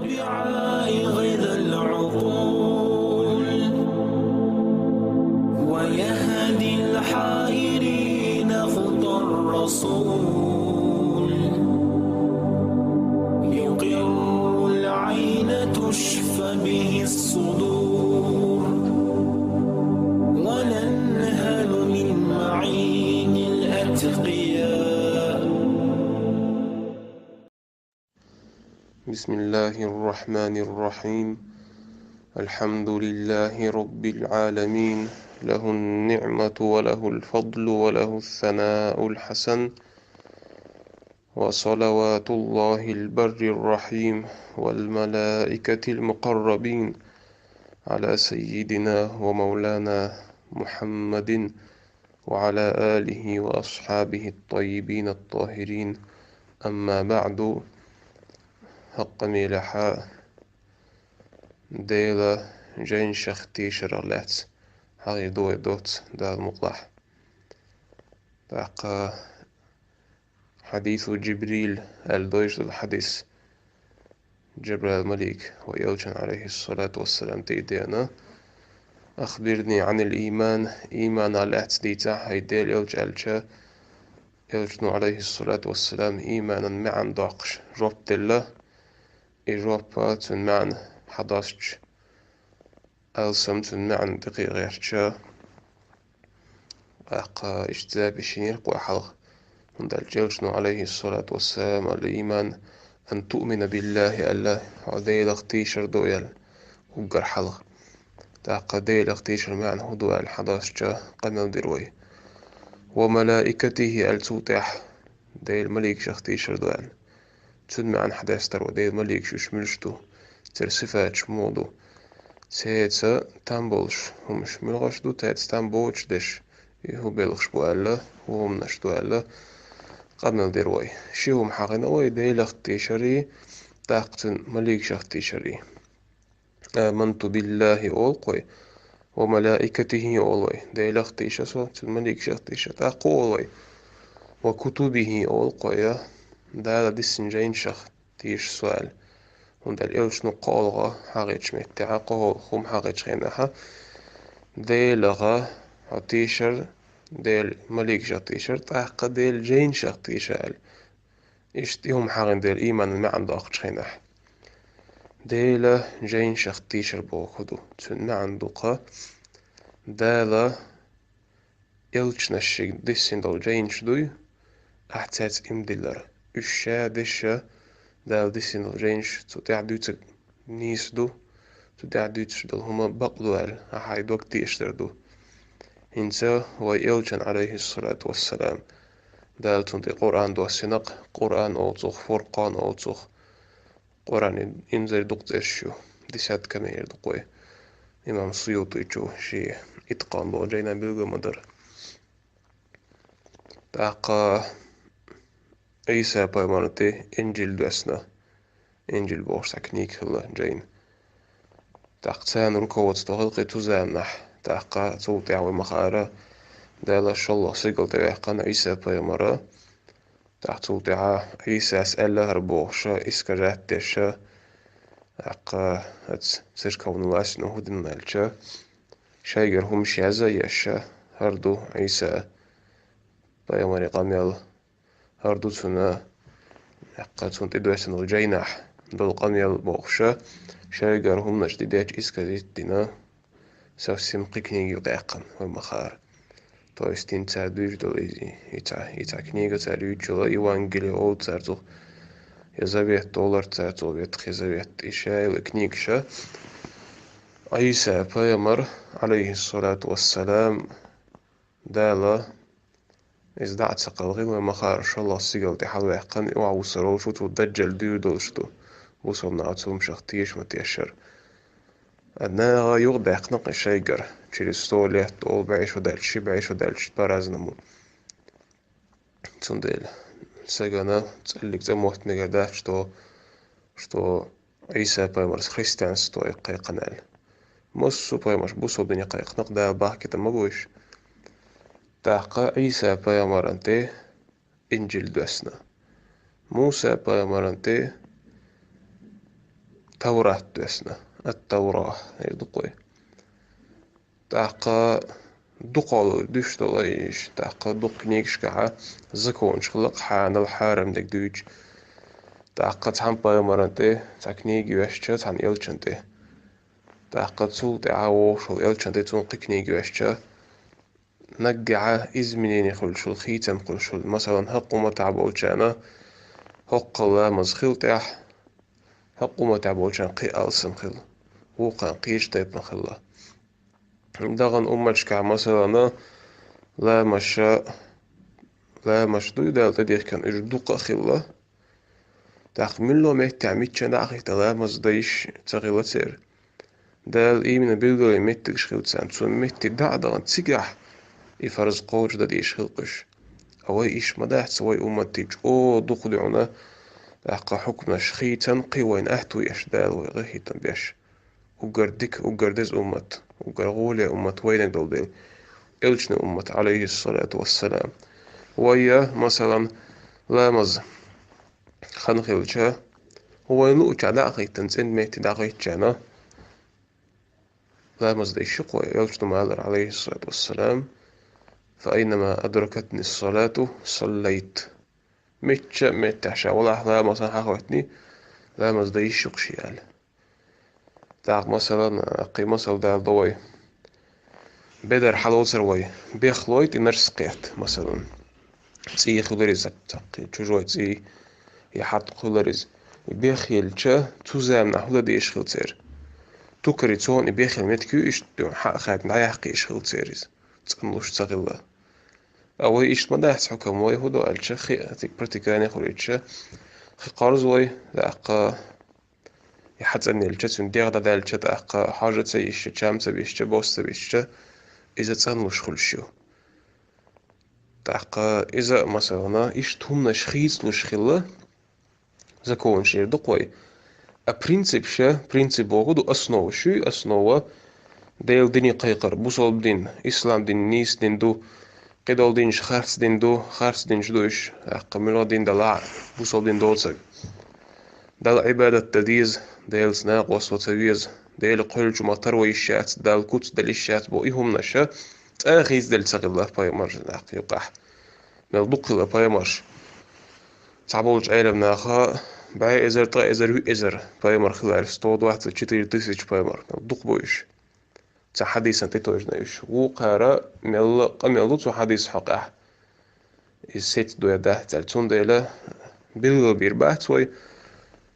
بعائغ ذا العقول ويهدي الحائرين خطى الرسول يقر العين تشفى به الصدور وننهل من معين الأتقياء. بسم الله الرحمن الرحيم. الحمد لله رب العالمين، له النعمة وله الفضل وله الثناء الحسن، وصلوات الله البر الرحيم والملائكة المقربين على سيدنا ومولانا محمد وعلى آله وأصحابه الطيبين الطاهرين. أما بعد، حق ميلحا ديلا جين شختي شرلات هاي دوت دا المقلح داقا حديث جبريل الدويش الحديث جبريل الملك ويلجن عليه الصلاة والسلام تيدينا أخبرني عن الإيمان. إيمان على أتديتا هيديل يلجن عليه الصلاة والسلام إيمانا معا داقش ربط الله إيروبا تنمعن حداشج ألسم تنمعن دقيقة أقا اجتذاب الشنير قوى حلق من الجوشن عليه الصلاة والسلام الإيمان أن تؤمن بالله الله عديل اختيشر دويل وقر حلق تاقا ديل اختيشر معن هدوء حداشج قمل دروي وملائكته التوتح ديل مليك شختيشر دويل تسمع عن حداستر وديل مليك شوش ملشتو ترسفات شمودو سيتسا تنبولش همش ملغشدو تيتس تنبولش دش يهو بيلغش بوالا وهم نشتو ألا قبل ديروي شيهم حقنا وي ديل اختيشري تاقتن مليك شختيشري آمنت بالله أولقوي وملائكته أولوي ديل اختيشسو تن مليك شختيشة تاقو أولوي وكتبه أولقوي دالا ديسن جين شخ تيش سؤال وندال إلش نقالغا حاقيتش متعاقه خم حاقيتش خيناها ديلغا هتيشر ديل مليك شخ تيشر تاقا ديل جين شخ تيشال اشتيهم حاقين ديل إيمان ما عنده أخش خيناح ديلا جين شخ تيشر بوخدو تن ما عنده قا دالا إلش نشيك ديسن دول جين شدوي أحتاج إمدلر الشا دشا دال ديسين الرينج تودع دوتك نيسدو تودع دوتش دل هما بقدوال أحاي دوك تيشتردو إنسا ويلجن عليه الصلاة والسلام دال تنتي قرآن دو سنق قرآن أوتوخ فرقان أوتوخ قرآن إنزل دقتشو ديسات كما يردقوي إمام سيوطي جو شي إتقان دو جينا بلغة مدر تاقا عيسى بايمانتي إنجيل دوسنا إنجيل بوشتا كنيك هلا جين تاقتان ركوت تغلقي تزامنح تاقا توطيع ومخارة دالا شالله سيقل تباقان عيسى بايمارا تاق توطيع عيسى أسأله ربوشا إسكرات دشا تاقا سيركون الواسنو هدن مالشا شايقر هم شازا يشا هردو عيسى بايماري قاميل هردو تنا تاقا تنتي دوسن الجينح دول قاميل بوخشا شايقر هم نجديداج إسكازيت دينا سوسيم قيكنيجي وطاقن ومخار تويستين تادوش دول يتا كنيجة تادوش جلا إيوانجيلي أول تارتو يزابيت دولار تارتو بيت يزابيت إشاي وكنيكشا عيسى بايمر عليه الصلاة والسلام دالا إزدعت سقلغين ومخار شالله سيقل تحلو يحقن إوعو سروشو تودجل ديو دولشتو وصلنا عطوم شختيش متيشر أدناغا يغدا يقنق الشيقر تشيرستولي تقول بعيش ودالش برازنمو تنديل سجنا تسألك زموت نجداف شتو عيسى بايمرس خريستيانس تو يقي قنال موسو بايمرس بوسو بني قيقنق دا باحكي تمبوش تاقا عيسى بايمرانتي إنجيل دوسنا موسى بايمرانتي توراة تسنا التوراة يدقوي تاقا دقال دوش دلايش تاقا دق نيكش كها زكون شخلق حان الحارم دك دوج تاقا تحن بايمرانتي تاك نيجي وشتا تحن يلچنتي تاقا تسول تعاو شو يلچنتي تون قك نيجي وشتا نقع إزمنين يخل شو الخيتم قل شو مثلا هقوم تعبولشانا هق الله مزخيل تاح هقوم تعبولشان قي ألسم خل وقا قيش تيب مخلا دغن أمشكا مثلا لا مشا لا مشدو دال تدير كان إجدوق خلا تاق ملو ميت تعميد شنا أخي تلا مزديش تغيلا تير دال إيمن بيلغو ميت تشخيل تسان تسون ميت دع دغن تسيقح يفرز قوج دا ديش خلقش أوي إيش مداح سوي أمتيج أو دقلعنا أحقا حكم شخيتا قوين أحتو يشدال ويغيهيتا بيش وقردك وقردز أمت وقرغولي أمت وينك دول ديل إلجن أمت عليه الصلاة والسلام ويا مثلا لامز خنخيلجا هو ينوء على أخيتا زين ميت داغيتشانا لامز دي شقوة إلجن مالر عليه الصلاة والسلام فأينما أدركتني الصلاة صليت متش متعشا ولا لا مثلا حاوتني لا مزدي شقشيال تاق مثلا قي مثلا دا ضوي بدر حلول سروي بيخلويت نرسقيت مثلا تي خلرز تقي تجوي تي يحط خلرز بيخيلچا تزامنا هلا ديش خلتير تكري تون بيخيل متكو إيش حق خات نعيا حقي إيش خلتيرز تقنوش تغلا أو إيش ما ده حكم وي هدو الشخ أتيك برتكاني خليتش خي قارز وي لأقا يحتى أن الجسم ديغ دا الجت أقا حاجة سيش شام سبيش بوس سبيش إذا تسانوش خلشو تأقا إذا مثلا إيش تهمنا شخيص لوش خلا زكون شير دقوي أبرينسيب شا برينسيب وغدو أسنو شو أسنو ديل ديني قيقر بوصل بدين إسلام دين نيس دين دو قدال دينش خارس دين دو خارس دينش دوش قملو دين دلع بوصل دين دوتسك دال عبادة تديز ديل سناق وصوتويز ديل قلج مطر الشات دال كوت دل الشات بو إيهم نشا تآخيز دل تغلا بايمر يقح ملدق لا بايمر تعبولج عيلم ناخا باي إزر طا إزر هو إزر بايمر خلال ستود واحد تشتري تسيج بايمر ملدق بويش حديث أنت توجنايش وقارا ملو حديث حقه الست دو يده تلتون ديلا بلغو بيرباح توي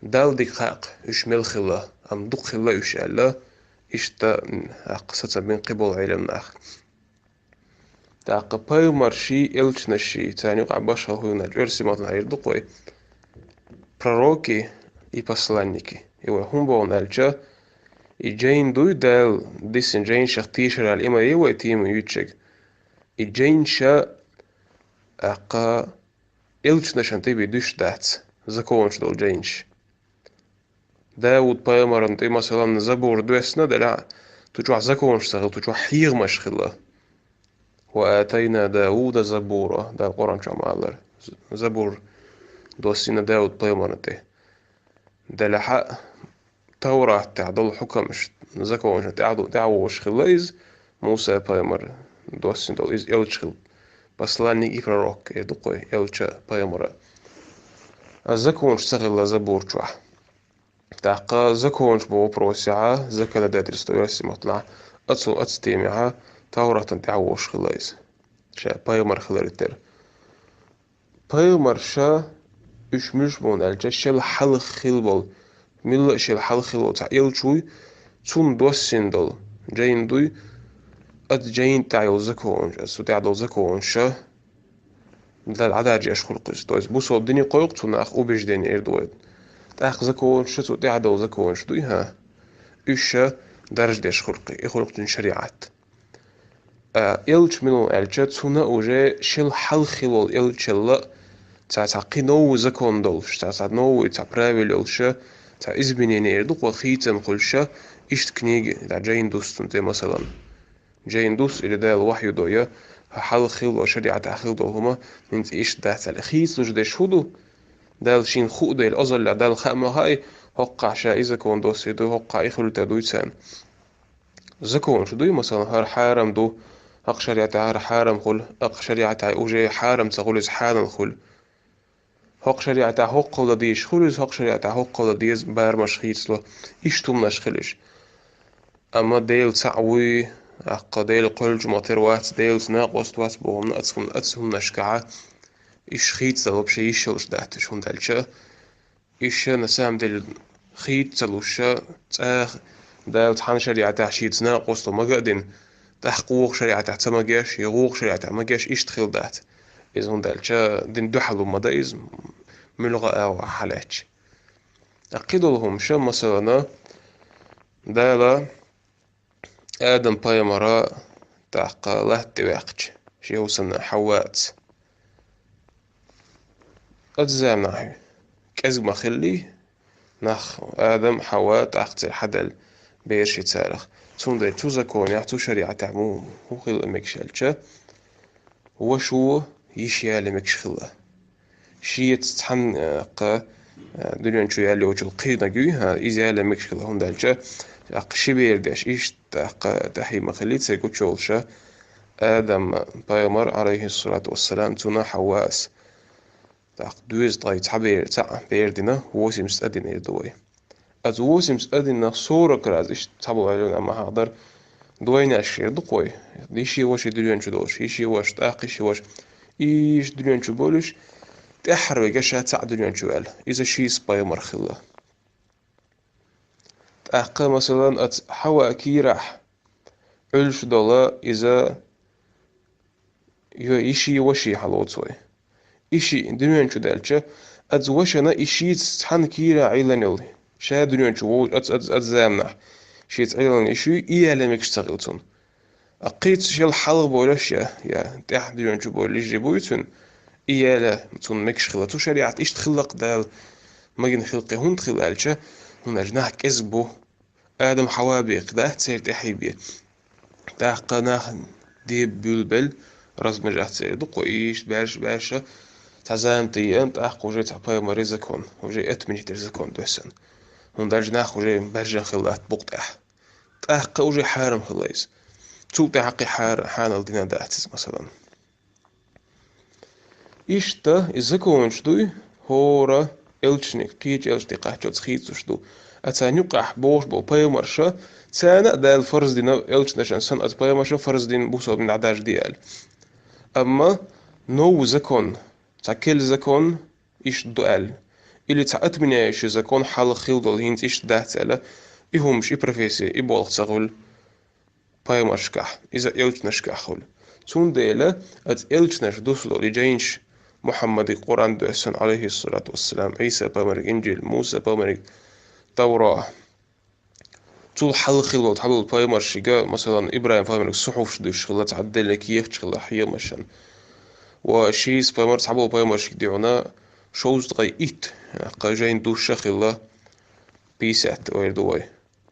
دال دقاق إش ملخلا أم دق خلا إش ألا إش تا أقصة من قبل علم ناخ تاق بايو مرشي إلش نشي تاني قعباش هو نجرسي مطلع يردقوي proroki I poslaniki. Evo humbol nalča I Jane duj del disin Jane shak t-shirt al ima evo tim yutchek. I Jane sha aqa ilch nashan tibi dush dats zakonch dol Jane. داود بايمر انت مثلا زبور دوسنا دلع تجوع زكونش تغل تجوع حيغ مشخلة وآتينا داود زبورا دا القرآن شمالر زبور دوسينا داود بايمر انت دلع توراة تعدل حكمش زكونش تعوش خليز موسى بايمر دوسين دول إز إلشخل بس لاني إفراروك يدقوي إلشا بايمر الزكونش تغل زبور شوح تاقا زكونش بو بروسيعة زكا دادرس تويسي مطلع أتصو أتستيمعها تاورة تعوش خلايز شا بايمر خلالتر بايمر شا إش مجمون الجا شل حل خلبول ملا شل حل خلبول تاع إلشوي تون دوسين دول جاين دوي أت جاين تعيو زكونش أسو تعدو زكونش دل عداجي أشخل قيس تويس بوصو الدنيا قويق تون أخ أوبيش ديني إردويد تاخ زكونش تو تعدو زكونش دوي ها إيش درج ديش خلقي خلقتن شريعات إلش منو الجا تونا أوجي شل حل خلول إلش لا تا قينو زكون دولش تا نو تا براويل إلش تا إزبنيني إردوق وخيتن قلشا إيش تكنيجي تا جاين دوستن تي مثلا جاين دوست إلي دا الوحي دويا حل خل وشريعة أخل دولهما ننت إيش دا تالخيت لج ديش هدو دال شين خو ديل أزل دال خامة هاي هقع شا إذا كون دو سيدو هقع إخلو تدوي تسان زكون شدوي مثلا هر حارم دو أق شريعة هر حارم خل أق شريعة أوجي حارم تقول حارم خل هق شريعة هق قول ديش خلوز هق شريعة هق قول ديز بار مشخيص له إيش توم نشخلش أما ديل تعوي أق ديل قل جماطر وات ديل ناقص وات بهم أتسهم نشكعة إيش خيت سلوب شيء يشلش دهتش هم دالشة إيش نسام ديل خيت سلوشة تاخ دال تحان شريعة شيت ناقص ما قادين تحقوق شريعة ما جاش يغوق شريعة ما جاش إيش تخيل دهت إذا هم دالشة دين دحلو مدايز ملغة أو حالاتش أقيدوا لهم شو مثلا دالا آدم باي مرا تحقا له توقج شي وصلنا حوات أجزاء نحو كأزق ما خلي نخ آدم حواء تحت حدل بيرشي تسارخ تون دي توزا كون يحتو شريعة تعموم هو خيل أمك شالشا هو شو يشيالي مكش خلا شي تتحن قا دنيا شو يالي وجو القيدة جوها إذا يالي مكش خلا هون دالشا شي بيرداش إيش تحي ما خليت سيكو تشولشا آدم بايمر عليه الصلاة والسلام تونا حواس تاق دوز طاي تعبير تاع بيردنا ووسم ستأدينا يدوي از ووسم ستأدينا صورة كراز إيش تابو علينا ما هقدر دوينا الشير دقوي ديشي واش دليون شدوش إيشي واش تاقي شي واش إيش دليون شبولش تحرق أشياء تاع دليون شوال إذا شي سبايمر خلا تاق مثلا أت حوا كي راح علش دولا إذا إيشي وشي حلوتوي إشي دنيان شو دالشة أتزوشنا إشي تحن كيرا عيلانيل شا دنيان شو أتزامنا شي تعيلان إشي إيالي مكشتغلتون أقيت شي الحلق بولش يا تح دنيان شو بولش جيبويتون إيالا تون مكشغلتو شريعة إيش تخلق دال مجن خلقي هون تخلقالشة هون أجناح كذبو آدم حوابيق ده تسير تحيبية ده قناح ديب بلبل راس مجاه تسير دقو إيش باش تعزام تيام تأخ وجي تعباي مريزكون وجي أتمني ترزكون دوسن هون دارج ناخ وجي برجع خلات بقطح تأخ وجي حارم خلايز تو تحقي حان الدينا داتز مثلا إشتا إزكون شدوي هورا إلشنك قيج إلشتي قاحجو تخيط شدو أتانيو قاح بوش بو باي مرشا تانا دا الفرز دينا إلشنشان سن أت باي مرشا فرز دين بوسو من عداج ديال أما نو زكون تاكل زكون إيش دوال اللي تعت من إيش زكون حال خيل هينت إيش دهت على إهم مش إبرفيسي إبولغ تغول باي مشكح إذا إلش نشكح خول تون ديلا أت إلش نش دوسلو لجينش محمد القرآن دوسن عليه الصلاة والسلام عيسى بامرك إنجيل موسى بامرك توراة طول حال خيل حال باي مرشقة مثلا إبراهيم بامرك صحوف شدوش خلات عدل لك يخش خلا حيا مشان وشيس بايمر صحابه بايمر شكديونا شوز تغي إيت قاجين دوش شخيلا بيسات ويردوي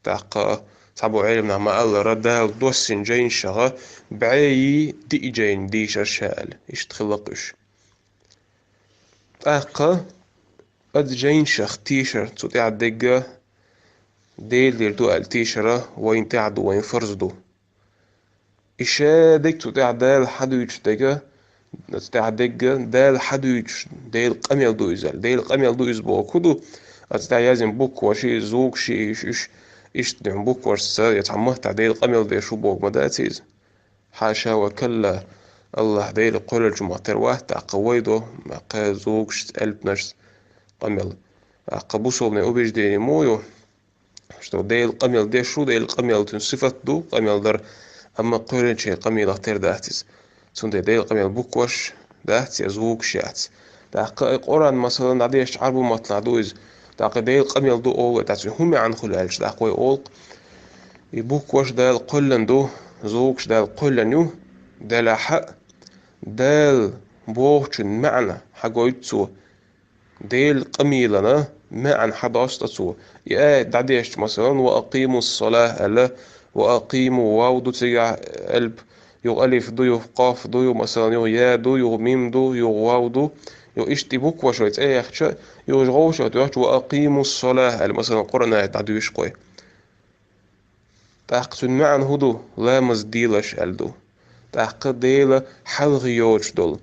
تاقا صحابه علم نعم الله ردال دوسين جين شغا بعي دي جين ديش الشال إيش تخلقش تاقا أد جين شخ تيشر تطيع الدقة ديل يردو التيشرة وين تعدو وين فرزدو إشادك تطيع دال حدو يجدقة تاع دقة دال حدوش ديل قميل دويزال ديل قميل دويز بو كدو تاع يازم بوك وشي زوق شي إيش دعم بوك ورسا يتعمه تاع ديل قميل دي شو بوك مداتيز حاشا وكلا الله ديل قول الجمعة ترواه تاع قويدو ما زوق ألب نفس قميل قبوسو من أوبيج دي مويو شتو ديل قميل دي شو ديل قميل تنصفت دو قميل در أما قول شي قميل اختير داتيز تون ديل قميل بوكوش دهت يزوق شات دقائق قران مثلا عديش عربو مطلع دوز دقائق ديل قميل دو أول تاتي هم عن خلالش دقائق أول يبوكوش ديل قلن دو زوقش ديل قلن يو ديل حق ديل بوغشن معنى حقويتسو ديل قميلنا معا حداستسو يا دعديش مثلا وأقيموا الصلاة ألا وأقيموا واو دو تيجع قلب يو ألف دو يو قاف دو يو مثلا يو يا دو يو ميم دو يو واو دو يو إشتي بوك وشويت أي أخشى يو جغوش وأقيموا الصلاة مثلا القرآن تعدوش قوي تحقن معن هدو لا مزديلش ألدو تحقد ديلا حلغي يوش دول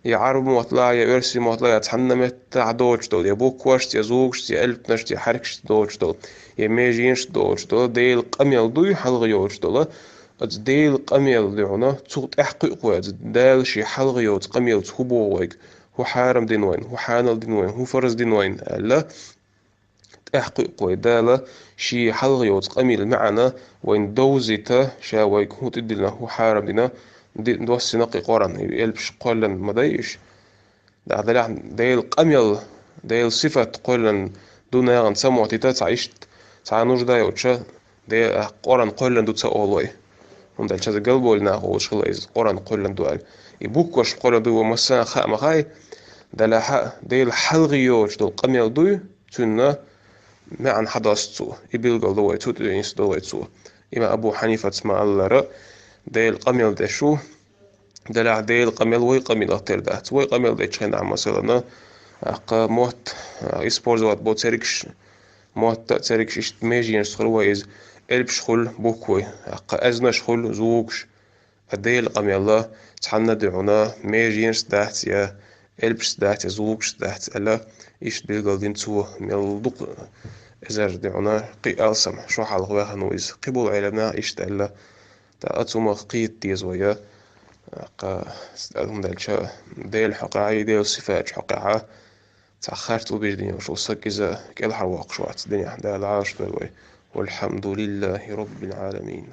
يعرب موطلع يا إرسي موطلع يا تحنمت تعدوش دول يا بوكوش يا زوجش يا ألبنش يا حركش دوش دول يا ميجينش دوش دول ديل قميل دوي حلغي يوش دول ديل قميل ديونا تسوط احقق واد دال شي حلغي يوت قميل تخبو ويك هو حارم دين وين هو حانل دين وين هو فرز دين وين لا تحقق ويدالا شي حلغي وتقميل معنا وين دوزيتا شاويك هو تدلنا هو حارم دينا دوسي نقي قرن يلبش قولن مدايش دا دلع ديل قميل ديل صفة قولن دون يغن سمو تيتا تعيشت تعانوش دا يوتشا ديل قرن قولن دو تسأولوي هم دال شاز قلبو لنا هو شغل قرن قولن دوال يبوك وش قولن دو ومسان خاء مخاي دل حق ديل حلغي يوش دول قميل دوي تنا معن حداستو يبيلغل دوي تو تدينس دوي تو إما أبو حنيفة تسمع الله رأ ديل قميل دشو دلع ديل قميل وي قميل أغتر دات وي قميل دي تشخين عم مثلا أقا موت إسبور زوات بو تسريكش موت تسريكش إشت ميجين شخل ويز إلب شخل بوكوي أقا أزنا شخل زوكش الديل قميل الله تحنا دعونا ميجين شدات يا إلبش دات يا زوكش دات ألا إيش بيلغل دين تو ميلدوق إزار دعونا قي ألسم شو حال غواها نويز قبول علمنا إيش تألا تا أتوما قيد تيز ويا قا استأذن دالشا ديل حقاعي ديل صفات حقاعة تأخرت بجدين وشو سكزة كالحرواق شوات الدنيا دال عاش دالوي والحمد لله رب العالمين.